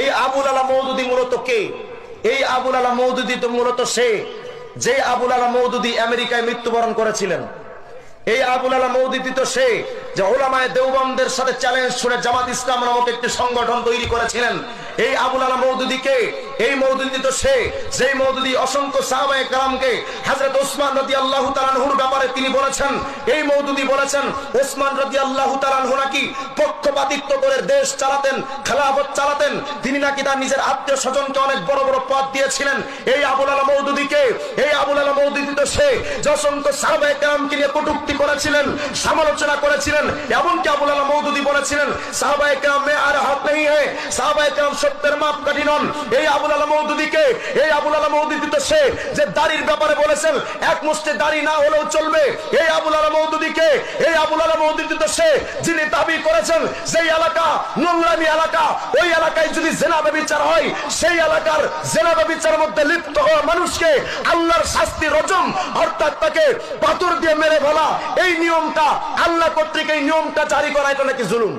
এই আবুল আলা মওদুদী মূলত কে? এই আবুল আলা মওদুদী তো মূলত সে যে আবুল আলা মওদুদী আমেরিকায় মৃত্যুবরণ করেছিলেন। এই আবুল আলা মওদুদী তো সে যে উলামায়ে দেওবন্দের সাথে চ্যালেঞ্জ ছুড়ে জামাত ইসলাম নামক একটি সংগঠন তৈরি করেছিলেন। এই আবুল আলা মওদুদী কে? এই মওদুদী তো সে যে মওদুদী অসংখ্য সাহাবায়ে কেরামকে হযরত ওসমান রাদিয়াল্লাহু তাআলা আনহুর ব্যাপারে তিনি বলেছেন, এই মওদুদী বলেছেন ওসমান রাদিয়াল্লাহু তাআলা আনহু নাকি পক্ষপাতিত্ব করে দেশ চালাতেন, খেলাফত চালাতেন, তিনি নাকি তার নিজের আত্মীয় স্বজনকে অনেক বড় বড় পদ দিয়েছিলেন। এই আবুল আলা মওদুদী কে? এই আবুল আলা মওদুদী তো সে যে অসংখ্য সাহাবায়ে কেরামকে নিয়ে কটূক্তি করেছিলেন, সমালোচনা করেছিলেন। এমনকি আবুল আলা মওদুদী বলেছিলেন সাহাবায়ে কেরাম মে আর হাত নেই হ্যায়, সাহাবায়ে কেরাম সত্যের মাপকাঠি নন। এই আবুল আলা মওদুদী কে? এই আবুল আলা মওদুদী তো সে যে দাড়ির ব্যাপারে বলেছেন এক মুষ্টি দাড়ি না হলেও চলবে। এই আবুল আলা মওদুদী কে? এই আবুল আলা মওদুদী তো সে যিনি দাবি করেছেন যেই এলাকা নোংরামি এলাকা, ওই এলাকায় যদি জেনা ব্যভিচার হয় সেই এলাকার জেনা ব্যভিচারের মধ্যে লিপ্ত হওয়া মানুষকে আল্লাহর শাস্তি রজম, অর্থাৎ তাকে পাথর দিয়ে মেরে ফেলা, এই নিয়মটা আল্লাহ কর্তৃক এই নিয়মটা জারি করা, এটা নাকি জুলুম।